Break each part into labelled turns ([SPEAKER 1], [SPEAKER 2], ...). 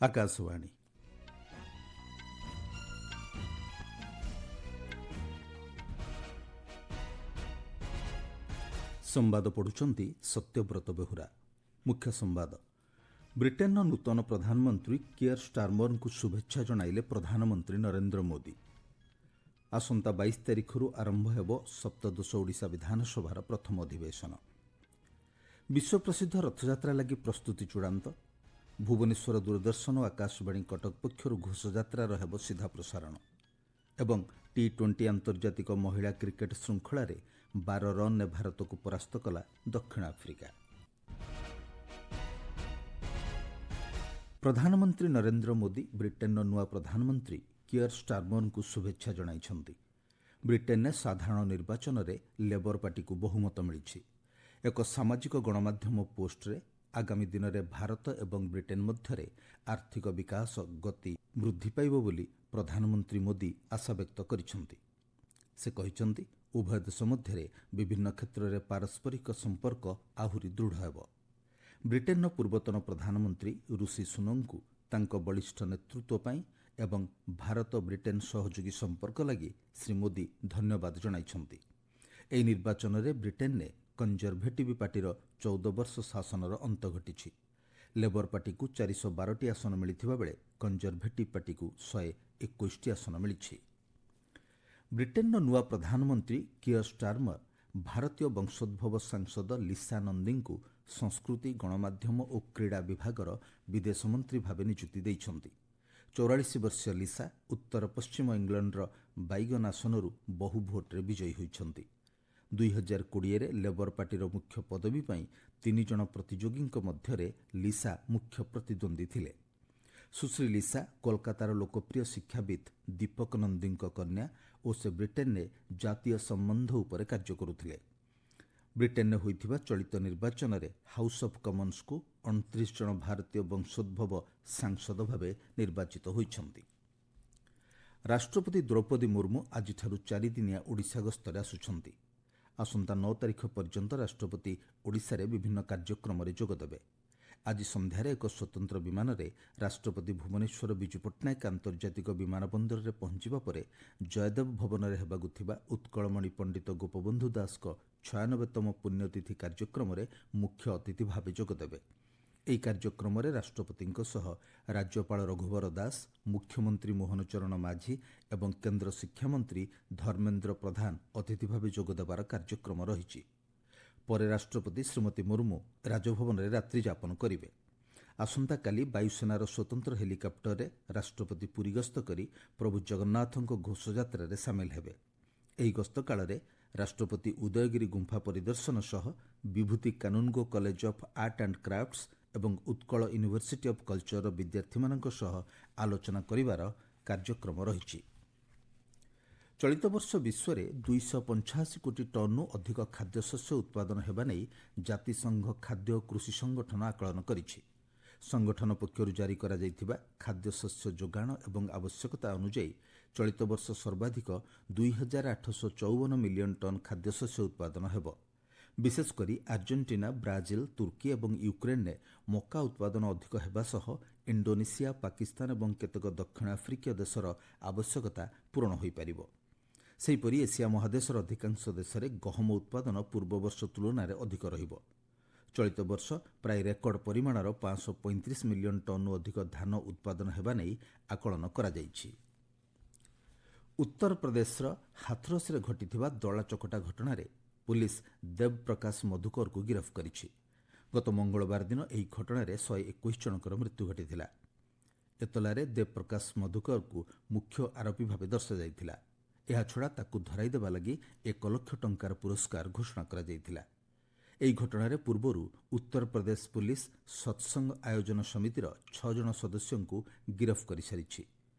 [SPEAKER 1] ଆକାଶବାଣୀ। ସମ୍ବାଦ ପଢୁଛନ୍ତି ସତ୍ୟବ୍ରତ ବେହୁରା। ମୁଖ୍ୟ ସମ୍ବାଦ। ବ୍ରିଟେନ୍ର ନୂତନ ପ୍ରଧାନମନ୍ତ୍ରୀ କିୟର ଷ୍ଟାରମରଙ୍କୁ ଶୁଭେଚ୍ଛା ଜଣାଇଲେ ପ୍ରଧାନମନ୍ତ୍ରୀ ନରେନ୍ଦ୍ର ମୋଦି। ଆସନ୍ତା 22 ତାରିଖରୁ ଆରମ୍ଭ ହେବ ସପ୍ତଦଶ ଓଡ଼ିଶା ବିଧାନସଭାର ପ୍ରଥମ ଅଧିବେଶନ। ବିଶ୍ୱପ୍ରସିଦ୍ଧ ରଥଯାତ୍ରା ଲାଗି ପ୍ରସ୍ତୁତି ଚୂଡ଼ାନ୍ତ। ଭୁବନେଶ୍ୱର ଦୂରଦର୍ଶନ ଓ ଆକାଶବାଣୀ କଟକ ପକ୍ଷରୁ ଘୋଷଯାତ୍ରାର ହେବ ସିଧା ପ୍ରସାରଣ। ଏବଂ T20 ଆନ୍ତର୍ଜାତିକ ମହିଳା କ୍ରିକେଟ ଶୃଙ୍ଖଳାରେ 12 ରନ୍ରେ ଭାରତକୁ ପରାସ୍ତ କଲା ଦକ୍ଷିଣ ଆଫ୍ରିକା। ପ୍ରଧାନମନ୍ତ୍ରୀ ନରେନ୍ଦ୍ର ମୋଦି ବ୍ରିଟେନ୍ର ନୂଆ ପ୍ରଧାନମନ୍ତ୍ରୀ କିୟର ଷ୍ଟାରମରଙ୍କୁ ଶୁଭେଚ୍ଛା ଜଣାଇଛନ୍ତି। ବ୍ରିଟେନ୍ରେ ସାଧାରଣ ନିର୍ବାଚନରେ ଲେବର ପାର୍ଟିକୁ ବହୁମତ ମିଳିଛି। ଏକ ସାମାଜିକ ଗଣମାଧ୍ୟମ ପୋଷ୍ଟରେ ଆଗାମୀ ଦିନରେ ଭାରତ ଏବଂ ବ୍ରିଟେନ୍ ମଧ୍ୟରେ ଆର୍ଥିକ ବିକାଶ ଗତି ବୃଦ୍ଧି ପାଇବ ବୋଲି ପ୍ରଧାନମନ୍ତ୍ରୀ ମୋଦି ଆଶାବ୍ୟକ୍ତ କରିଛନ୍ତି। ସେ କହିଛନ୍ତି ଉଭୟ ଦେଶ ମଧ୍ୟରେ ବିଭିନ୍ନ କ୍ଷେତ୍ରରେ ପାରସ୍ପରିକ ସମ୍ପର୍କ ଆହୁରି ଦୃଢ଼ ହେବ। ବ୍ରିଟେନ୍ର ପୂର୍ବତନ ପ୍ରଧାନମନ୍ତ୍ରୀ ଋଷି ସୁନକଙ୍କୁ ତାଙ୍କ ବଳିଷ୍ଠ ନେତୃତ୍ୱ ପାଇଁ ଏବଂ ଭାରତ ବ୍ରିଟେନ୍ ସହଯୋଗୀ ସମ୍ପର୍କ ଲାଗି ଶ୍ରୀ ମୋଦି ଧନ୍ୟବାଦ ଜଣାଇଛନ୍ତି। ଏହି ନିର୍ବାଚନରେ ବ୍ରିଟେନ୍ରେ କଞ୍ଜରଭେଟିଭ୍ ପାର୍ଟିର 14 ବର୍ଷ ଶାସନର ଅନ୍ତ ଘଟିଛି। ଲେବର ପାର୍ଟିକୁ 412ଟି ଆସନ ମିଳିଥିବା ବେଳେ କଞ୍ଜରଭେଟିଭ୍ ପାର୍ଟିକୁ 121ଟି ଆସନ ମିଳିଛି। ବ୍ରିଟେନ୍ର ନୂଆ ପ୍ରଧାନମନ୍ତ୍ରୀ କିୟର ଷ୍ଟାରମର ଭାରତୀୟ ବଂଶୋଦ୍ଭବ ସାଂସଦ ଲିସା ନନ୍ଦୀଙ୍କୁ ସଂସ୍କୃତି, ଗଣମାଧ୍ୟମ ଓ କ୍ରୀଡ଼ା ବିଭାଗର ବିଦେଶ ମନ୍ତ୍ରୀ ଭାବେ ନିଯୁକ୍ତି ଦେଇଛନ୍ତି। 44 ବର୍ଷୀୟ ଲିସା ଉତ୍ତର ପଶ୍ଚିମ ଇଂଲଣ୍ଡର ବାଇଗନ୍ ଆସନରୁ ବହୁ ଭୋଟ୍ରେ ବିଜୟୀ ହୋଇଛନ୍ତି। 2020ରେ ଲେବର ପାର୍ଟିର ମୁଖ୍ୟ ପଦବୀ ପାଇଁ 3 ଜଣ ପ୍ରତିଯୋଗୀଙ୍କ ମଧ୍ୟରେ ଲିସା ମୁଖ୍ୟ ପ୍ରତିଦ୍ୱନ୍ଦ୍ୱୀ ଥିଲେ। ସୁଶ୍ରୀ ଲିସା କୋଲକାତାର ଲୋକପ୍ରିୟ ଶିକ୍ଷାବିତ୍ ଦୀପକ ନନ୍ଦୀଙ୍କ କନ୍ୟା ଓ ସେ ବ୍ରିଟେନ୍ରେ ଜାତୀୟ ସମ୍ବନ୍ଧ ଉପରେ କାର୍ଯ୍ୟ କରୁଥିଲେ। ବ୍ରିଟେନ୍ରେ ହୋଇଥିବା ଚଳିତ ନିର୍ବାଚନରେ ହାଉସ୍ ଅଫ୍ କମନ୍ସକୁ 29 ଜଣ ଭାରତୀୟ ବଂଶୋଦ୍ଭବ ସାଂସଦ ଭାବେ ନିର୍ବାଚିତ ହୋଇଛନ୍ତି। ରାଷ୍ଟ୍ରପତି ଦ୍ରୌପଦୀ ମୁର୍ମୁ ଆଜିଠାରୁ 4 ଦିନିଆ ଓଡ଼ିଶା ଗସ୍ତରେ ଆସୁଛନ୍ତି। ଆସନ୍ତା 9 ତାରିଖ ପର୍ଯ୍ୟନ୍ତ ରାଷ୍ଟ୍ରପତି ଓଡ଼ିଶାରେ ବିଭିନ୍ନ କାର୍ଯ୍ୟକ୍ରମରେ ଯୋଗଦେବେ। ଆଜି ସନ୍ଧ୍ୟାରେ ଏକ ସ୍ୱତନ୍ତ୍ର ବିମାନରେ ରାଷ୍ଟ୍ରପତି ଭୁବନେଶ୍ୱର ବିଜୁ ପଟ୍ଟନାୟକ ଆନ୍ତର୍ଜାତିକ ବିମାନ ବନ୍ଦରରେ ପହଞ୍ଚିବା ପରେ ଜୟଦେବ ଭବନରେ ହେବାକୁ ଥିବା ଉତ୍କଳମଣି ପଣ୍ଡିତ ଗୋପବନ୍ଧୁ ଦାସଙ୍କ 96ତମ ପୁଣ୍ୟତିଥି କାର୍ଯ୍ୟକ୍ରମରେ ମୁଖ୍ୟ ଅତିଥି ଭାବେ ଯୋଗଦେବେ। ଏହି କାର୍ଯ୍ୟକ୍ରମରେ ରାଷ୍ଟ୍ରପତିଙ୍କ ସହ ରାଜ୍ୟପାଳ ରଘୁବର ଦାସ, ମୁଖ୍ୟମନ୍ତ୍ରୀ ମୋହନ ଚରଣ ମାଝୀ ଏବଂ କେନ୍ଦ୍ର ଶିକ୍ଷାମନ୍ତ୍ରୀ ଧର୍ମେନ୍ଦ୍ର ପ୍ରଧାନ ଅତିଥି ଭାବେ ଯୋଗଦେବାର କାର୍ଯ୍ୟକ୍ରମ ରହିଛି। ପରେ ରାଷ୍ଟ୍ରପତି ଶ୍ରୀମତୀ ମୁର୍ମୁ ରାଜଭବନରେ ରାତ୍ରି ଯାପନ କରିବେ। ଆସନ୍ତାକାଲି ବାୟୁସେନାର ସ୍ୱତନ୍ତ୍ର ହେଲିକପ୍ଟରରେ ରାଷ୍ଟ୍ରପତି ପୁରୀ ଗସ୍ତ କରି ପ୍ରଭୁ ଜଗନ୍ନାଥଙ୍କ ଘୋଷଯାତ୍ରାରେ ସାମିଲ ହେବେ। ଏହି ଗସ୍ତ କାଳରେ ରାଷ୍ଟ୍ରପତି ଉଦୟଗିରି ଗୁମ୍ଫା ପରିଦର୍ଶନ ସହ Bibhuti Kanungo college of art and crafts ଏବଂ ଉତ୍କଳ ୟୁନିଭର୍ସିଟି ଅଫ୍ କଲଚରର ବିଦ୍ୟାର୍ଥୀମାନଙ୍କ ସହ ଆଲୋଚନା କରିବାର କାର୍ଯ୍ୟକ୍ରମ ରହିଛି। ଚଳିତ ବର୍ଷ ବିଶ୍ୱରେ 285 କୋଟି ଟନ୍ରୁ ଅଧିକ ଖାଦ୍ୟଶସ୍ୟ ଉତ୍ପାଦନ ହେବା ନେଇ ଜାତିସଂଘ ଖାଦ୍ୟ ଓ କୃଷି ସଂଗଠନ ଆକଳନ କରିଛି। ସଂଗଠନ ପକ୍ଷରୁ ଜାରି କରାଯାଇଥିବା ଖାଦ୍ୟଶସ୍ୟ ଯୋଗାଣ ଏବଂ ଆବଶ୍ୟକତା ଅନୁଯାୟୀ ଚଳିତ ବର୍ଷ ସର୍ବାଧିକ 2854 ମିଲିୟନ ଟନ୍ ଖାଦ୍ୟଶସ୍ୟ ଉତ୍ପାଦନ ହେବ। ବିଶେଷ କରି ଆର୍ଜେଣ୍ଟିନା, ବ୍ରାଜିଲ, ତୁର୍କୀ ଏବଂ ୟୁକ୍ରେନ୍ରେ ମକା ଉତ୍ପାଦନ ଅଧିକ ହେବା ସହ ଇଣ୍ଡୋନେସିଆ, ପାକିସ୍ତାନ ଏବଂ କେତେକ ଦକ୍ଷିଣ ଆଫ୍ରିକୀୟ ଦେଶର ଆବଶ୍ୟକତା ପୂରଣ ହୋଇପାରିବ। ସେହିପରି ଏସିଆ ମହାଦେଶର ଅଧିକାଂଶ ଦେଶରେ ଗହମ ଉତ୍ପାଦନ ପୂର୍ବବର୍ଷ ତୁଳନାରେ ଅଧିକ ରହିବ। ଚଳିତ ବର୍ଷ ପ୍ରାୟ ରେକର୍ଡ ପରିମାଣର 535 ମିଲିୟନ ଟନ୍ରୁ ଅଧିକ ଧାନ ଉତ୍ପାଦନ ହେବା ନେଇ ଆକଳନ କରାଯାଇଛି। ଉତ୍ତରପ୍ରଦେଶର ହାଥରସରେ ଘଟିଥିବା ଦଳାଚକଟା ଘଟଣାରେ ପୁଲିସ୍ ଦେବ ପ୍ରକାଶ ମଧୁକରକୁ ଗିରଫ କରିଛି। ଗତ ମଙ୍ଗଳବାର ଦିନ ଏହି ଘଟଣାରେ 121 ଜଣଙ୍କର ମୃତ୍ୟୁ ଘଟିଥିଲା। ଏତଲାରେ ଦେବ ପ୍ରକାଶ ମଧୁକରକୁ ମୁଖ୍ୟ ଆରୋପି ଭାବେ ଦର୍ଶାଯାଇଥିଲା। ଏହାଛଡ଼ା ତାକୁ ଧରାଇ ଦେବା ଲାଗି 1 ଲକ୍ଷ ଟଙ୍କାର ପୁରସ୍କାର ଘୋଷଣା କରାଯାଇଥିଲା। ଏହି ଘଟଣାରେ ପୂର୍ବରୁ ଉତ୍ତରପ୍ରଦେଶ ପୁଲିସ୍ ସତ୍ସଙ୍ଗ ଆୟୋଜନ ସମିତିର 6 ଜଣ ସଦସ୍ୟଙ୍କୁ ଗିରଫ କରିସାରିଛି।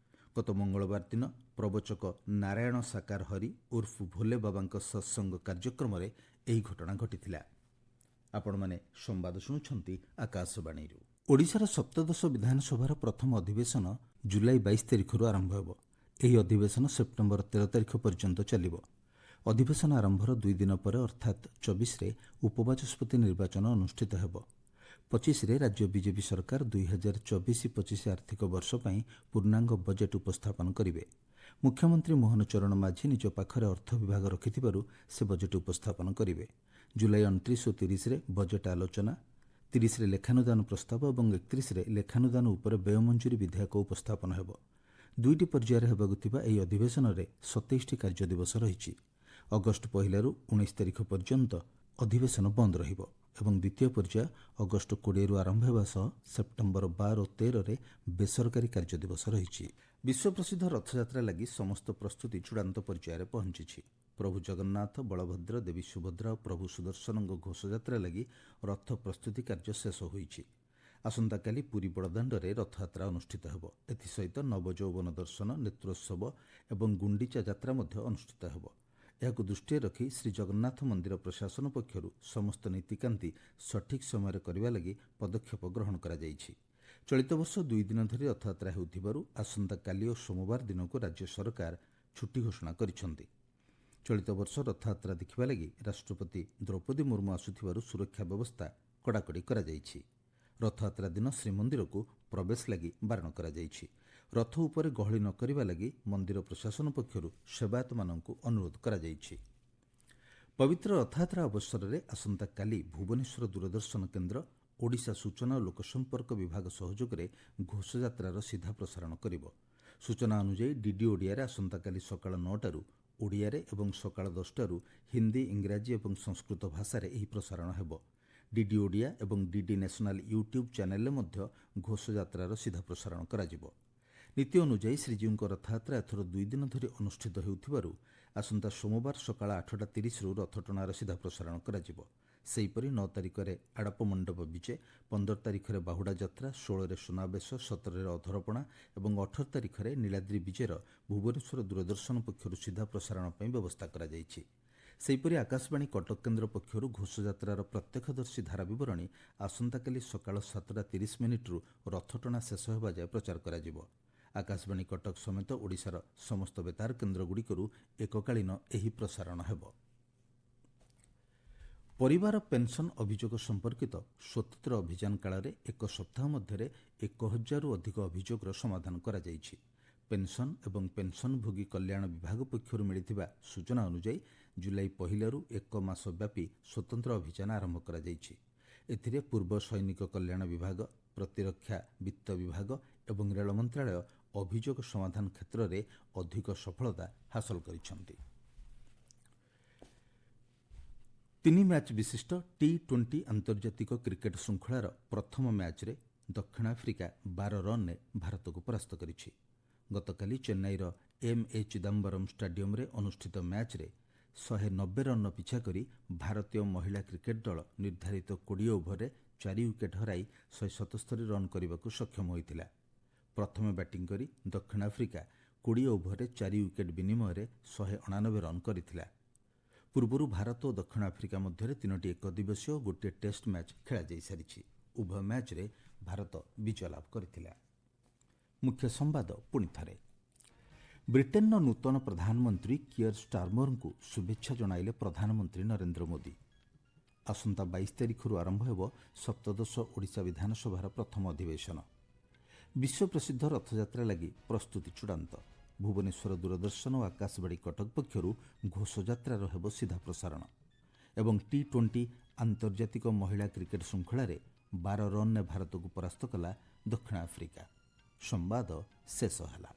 [SPEAKER 1] ଗତ ମଙ୍ଗଳବାର ଦିନ ପ୍ରବଚକ ନାରାୟଣ ସାକାର ହରି ଉର୍ଫ ଭୋଲେ ବାବାଙ୍କ ସତ୍ସଙ୍ଗ କାର୍ଯ୍ୟକ୍ରମରେ ଏହି ଘଟଣା ଘଟିଥିଲା। ଆପଣମାନେ ସମ୍ବାଦ ଶୁଣୁଛନ୍ତି ଆକାଶବାଣୀରୁ। ଓଡ଼ିଶାର ସପ୍ତଦଶ ବିଧାନସଭାର ପ୍ରଥମ ଅଧିବେଶନ ଜୁଲାଇ 22 ତାରିଖରୁ ଆରମ୍ଭ ହେବ। ଏହି ଅଧିବେଶନ ସେପ୍ଟେମ୍ବର 13 ତାରିଖ ପର୍ଯ୍ୟନ୍ତ ଚାଲିବ। ଅଧିବେଶନ ଆରମ୍ଭର 2 ଦିନ ପରେ ଅର୍ଥାତ୍ 24ରେ ଉପବାଚସ୍ପତି ନିର୍ବାଚନ ଅନୁଷ୍ଠିତ ହେବ। 2025 ରାଜ୍ୟ ବିଜେପି ସରକାର 2024-25 ଆର୍ଥିକ ବର୍ଷ ପାଇଁ ପୂର୍ଣ୍ଣାଙ୍ଗ ବଜେଟ୍ ଉପସ୍ଥାପନ କରିବେ। ମୁଖ୍ୟମନ୍ତ୍ରୀ ମୋହନ ଚରଣ ମାଝୀ ନିଜ ପାଖରେ ଅର୍ଥ ବିଭାଗ ରଖିଥିବାରୁ ସେ ବଜେଟ୍ ଉପସ୍ଥାପନ କରିବେ। ଜୁଲାଇ 29 ଓ 30ରେ ବଜେଟ୍ ଆଲୋଚନା, 30ରେ ଲେଖାନୁଦାନ ପ୍ରସ୍ତାବ ଏବଂ 31ରେ ଲେଖାନୁଦାନ ଉପରେ ବ୍ୟୟ ମଞ୍ଜୁରୀ ବିଧେୟକ ଉପସ୍ଥାପନ ହେବ। 2ଟି ପର୍ଯ୍ୟାୟରେ ହେବାକୁ ଥିବା ଏହି ଅଧିବେଶନରେ 27ଟି କାର୍ଯ୍ୟ ଦିବସ ରହିଛି। ଅଗଷ୍ଟ 1ରୁ 19 ତାରିଖ ପର୍ଯ୍ୟନ୍ତ ଅଧିବେଶନ ବନ୍ଦ ରହିବ ଏବଂ ଦ୍ୱିତୀୟ ପର୍ଯ୍ୟାୟ ଅଗଷ୍ଟ 20ରୁ ଆରମ୍ଭ ହେବା ସହ ସେପ୍ଟେମ୍ବର 12 ଓ 13ରେ ବେସରକାରୀ କାର୍ଯ୍ୟ ଦିବସ ରହିଛି। ବିଶ୍ୱପ୍ରସିଦ୍ଧ ରଥଯାତ୍ରା ଲାଗି ସମସ୍ତ ପ୍ରସ୍ତୁତି ଚୂଡ଼ାନ୍ତ ପର୍ଯ୍ୟାୟରେ ପହଞ୍ଚିଛି। ପ୍ରଭୁ ଜଗନ୍ନାଥ, ବଳଭଦ୍ର, ଦେବୀ ସୁଭଦ୍ରା ଓ ପ୍ରଭୁ ସୁଦର୍ଶନଙ୍କ ଘୋଷଯାତ୍ରା ଲାଗି ରଥ ପ୍ରସ୍ତୁତି କାର୍ଯ୍ୟ ଶେଷ ହୋଇଛି। ଆସନ୍ତାକାଲି ପୁରୀ ବଡ଼ଦାଣ୍ଡରେ ରଥଯାତ୍ରା ଅନୁଷ୍ଠିତ ହେବ। ଏଥିସହିତ ନବଯୌବନ ଦର୍ଶନ, ନେତ୍ରୋତ୍ସବ ଏବଂ ଗୁଣ୍ଡିଚା ଯାତ୍ରା ମଧ୍ୟ ଅନୁଷ୍ଠିତ ହେବ। ଏହାକୁ ଦୃଷ୍ଟିରେ ରଖି ଶ୍ରୀଜଗନ୍ନାଥ ମନ୍ଦିର ପ୍ରଶାସନ ପକ୍ଷରୁ ସମସ୍ତ ନୀତିକାନ୍ତି ସଠିକ୍ ସମୟରେ କରିବା ଲାଗି ପଦକ୍ଷେପ ଗ୍ରହଣ କରାଯାଇଛି। ଚଳିତ ବର୍ଷ 2 ଦିନ ଧରି ରଥଯାତ୍ରା ହେଉଥିବାରୁ ଆସନ୍ତାକାଲି ଓ ସୋମବାର ଦିନକୁ ରାଜ୍ୟ ସରକାର ଛୁଟି ଘୋଷଣା କରିଛନ୍ତି। ଚଳିତ ବର୍ଷ ରଥଯାତ୍ରା ଦେଖିବା ଲାଗି ରାଷ୍ଟ୍ରପତି ଦ୍ରୌପଦୀ ମୁର୍ମୁ ଆସୁଥିବାରୁ ସୁରକ୍ଷା ବ୍ୟବସ୍ଥା କଡ଼ାକଡ଼ି କରାଯାଇଛି। ରଥଯାତ୍ରା ଦିନ ଶ୍ରୀମନ୍ଦିରକୁ ପ୍ରବେଶ ଲାଗି ବାରଣ କରାଯାଇଛି। ରଥ ଉପରେ ଗହଳି ନ କରିବା ଲାଗି ମନ୍ଦିର ପ୍ରଶାସନ ପକ୍ଷରୁ ସେବାୟତମାନଙ୍କୁ ଅନୁରୋଧ କରାଯାଇଛି। ପବିତ୍ର ରଥଯାତ୍ରା ଅବସରରେ ଆସନ୍ତାକାଲି ଭୁବନେଶ୍ୱର ଦୂରଦର୍ଶନ କେନ୍ଦ୍ର ଓଡ଼ିଶା ସୂଚନା ଓ ଲୋକସମ୍ପର୍କ ବିଭାଗ ସହଯୋଗରେ ଘୋଷଯାତ୍ରାର ସିଧା ପ୍ରସାରଣ କରିବ। ସୂଚନା ଅନୁଯାୟୀ ଡିଡି ଓଡ଼ିଆରେ ଆସନ୍ତାକାଲି ସକାଳ 9ଟାରୁ ଓଡ଼ିଆରେ ଏବଂ ସକାଳ 10ଟାରୁ ହିନ୍ଦୀ, ଇଂରାଜୀ ଏବଂ ସଂସ୍କୃତ ଭାଷାରେ ଏହି ପ୍ରସାରଣ ହେବ। ଡିଡି ଓଡ଼ିଆ ଏବଂ ଡିଡି ନ୍ୟାସନାଲ ୟୁଟ୍ୟୁବ୍ ଚ୍ୟାନେଲରେ ମଧ୍ୟ ଘୋଷଯାତ୍ରାର ସିଧା ପ୍ରସାରଣ କରାଯିବ। ନୀତି ଅନୁଯାୟୀ ଶ୍ରୀଜୀଉଙ୍କ ରଥଯାତ୍ରା ଏଥର 2 ଦିନ ଧରି ଅନୁଷ୍ଠିତ ହେଉଥିବାରୁ ଆସନ୍ତା ସୋମବାର ସକାଳ 8:30ରୁ ରଥଟଣାର ସିଧା ପ୍ରସାରଣ କରାଯିବ। ସେହିପରି 9 ତାରିଖରେ ଆଡ଼ପ ମଣ୍ଡପ ବିଜେ, 15 ତାରିଖରେ ବାହୁଡ଼ା ଯାତ୍ରା, 16ରେ ସୁନାବେଶ, 17ରେ ଅଧରପଣା ଏବଂ 18 ତାରିଖରେ ନୀଳାଦ୍ରି ବିଜେର ଭୁବନେଶ୍ୱର ଦୂରଦର୍ଶନ ପକ୍ଷରୁ ସିଧା ପ୍ରସାରଣ ପାଇଁ ବ୍ୟବସ୍ଥା କରାଯାଇଛି। ସେହିପରି ଆକାଶବାଣୀ କଟକ କେନ୍ଦ୍ର ପକ୍ଷରୁ ଘୋଷଯାତ୍ରାର ପ୍ରତ୍ୟକ୍ଷଦର୍ଶୀ ଧାରା ବିବରଣୀ ଆସନ୍ତାକାଲି ସକାଳ 7:30ରୁ ରଥଟଣା ଶେଷ ହେବା ଯାଏ ପ୍ରଚାର କରାଯିବ। ଆକାଶବାଣୀ କଟକ ସମେତ ଓଡ଼ିଶାର ସମସ୍ତ ବେତାର କେନ୍ଦ୍ରଗୁଡ଼ିକରୁ ଏକକାଳୀନ ଏହି ପ୍ରସାରଣ ହେବ। ପରିବାର ପେନ୍ସନ୍ ଅଭିଯୋଗ ସମ୍ପର୍କିତ ସ୍ୱତନ୍ତ୍ର ଅଭିଯାନ କାଳରେ 1 ସପ୍ତାହ ମଧ୍ୟରେ 1000ରୁ ଅଧିକ ଅଭିଯୋଗର ସମାଧାନ କରାଯାଇଛି। ପେନ୍ସନ୍ ଏବଂ ପେନ୍ସନ୍ଭୋଗୀ କଲ୍ୟାଣ ବିଭାଗ ପକ୍ଷରୁ ମିଳିଥିବା ସୂଚନା ଅନୁଯାୟୀ ଜୁଲାଇ 1ରୁ 1 ମାସ ବ୍ୟାପୀ ସ୍ୱତନ୍ତ୍ର ଅଭିଯାନ ଆରମ୍ଭ କରାଯାଇଛି। ଏଥିରେ ପୂର୍ବ ସୈନିକ କଲ୍ୟାଣ ବିଭାଗ, ପ୍ରତିରକ୍ଷା ବିତ୍ତ ବିଭାଗ ଏବଂ ରେଳ ମନ୍ତ୍ରଣାଳୟ ଅଭିଯୋଗ ସମାଧାନ କ୍ଷେତ୍ରରେ ଅଧିକ ସଫଳତା ହାସଲ କରିଛନ୍ତି। 3 ମ୍ୟାଚ୍ ବିଶିଷ୍ଟ T20 ଆନ୍ତର୍ଜାତିକ କ୍ରିକେଟ୍ ଶୃଙ୍ଖଳାର ପ୍ରଥମ ମ୍ୟାଚ୍ରେ ଦକ୍ଷିଣ ଆଫ୍ରିକା 12 ରନ୍ରେ ଭାରତକୁ ପରାସ୍ତ କରିଛି। ଗତକାଲି ଚେନ୍ନାଇର M.A. ଚିଦାମ୍ବରମ୍ ଷ୍ଟାଡିୟମରେ ଅନୁଷ୍ଠିତ ମ୍ୟାଚ୍ରେ 190 ରନ୍ର ପିଛା କରି ଭାରତୀୟ ମହିଳା କ୍ରିକେଟ୍ ଦଳ ନିର୍ଦ୍ଧାରିତ 20 ଓଭରରେ 4 ୱିକେଟ୍ ହରାଇ 177 ରନ୍ କରିବାକୁ ସକ୍ଷମ ହୋଇଥିଲା। ପ୍ରଥମେ ବ୍ୟାଟିଂ କରି ଦକ୍ଷିଣ ଆଫ୍ରିକା 20 ଓଭରରେ 4 ୱିକେଟ୍ ବିନିମୟରେ 189 ରନ୍ କରିଥିଲା। ପୂର୍ବରୁ ଭାରତ ଓ ଦକ୍ଷିଣ ଆଫ୍ରିକା ମଧ୍ୟରେ 3ଟି ଏକଦିବସୀୟ ଓ ଗୋଟିଏ ଟେଷ୍ଟ ମ୍ୟାଚ୍ ଖେଳାଯାଇ ସାରିଛି। ଉଭୟ ମ୍ୟାଚ୍ରେ ଭାରତ ବିଜୟ ଲାଭ କରିଥିଲା। ମୁଖ୍ୟ ସମ୍ବାଦ ପୁଣିଥରେ। ବ୍ରିଟେନ୍ର ନୂତନ ପ୍ରଧାନମନ୍ତ୍ରୀ କିୟର ଷ୍ଟାରମରଙ୍କୁ ଶୁଭେଚ୍ଛା ଜଣାଇଲେ ପ୍ରଧାନମନ୍ତ୍ରୀ ନରେନ୍ଦ୍ର ମୋଦି। ଆସନ୍ତା 22 ତାରିଖରୁ ଆରମ୍ଭ ହେବ ସପ୍ତଦଶ ଓଡ଼ିଶା ବିଧାନସଭାର ପ୍ରଥମ ଅଧିବେଶନ। ବିଶ୍ୱପ୍ରସିଦ୍ଧ ରଥଯାତ୍ରା ଲାଗି ପ୍ରସ୍ତୁତି ଚୂଡ଼ାନ୍ତ। ଭୁବନେଶ୍ୱର ଦୂରଦର୍ଶନ ଓ ଆକାଶବାଣୀ କଟକ ପକ୍ଷରୁ ଘୋଷଯାତ୍ରାର ହେବ ସିଧା ପ୍ରସାରଣ ଏବଂ T20 ଆନ୍ତର୍ଜାତିକ ମହିଳା କ୍ରିକେଟ୍ ଶୃଙ୍ଖଳାରେ 12 ରନ୍ରେ ଭାରତକୁ ପରାସ୍ତ କଲା ଦକ୍ଷିଣ ଆଫ୍ରିକା। ସମ୍ବାଦ ଶେଷ ହେଲା।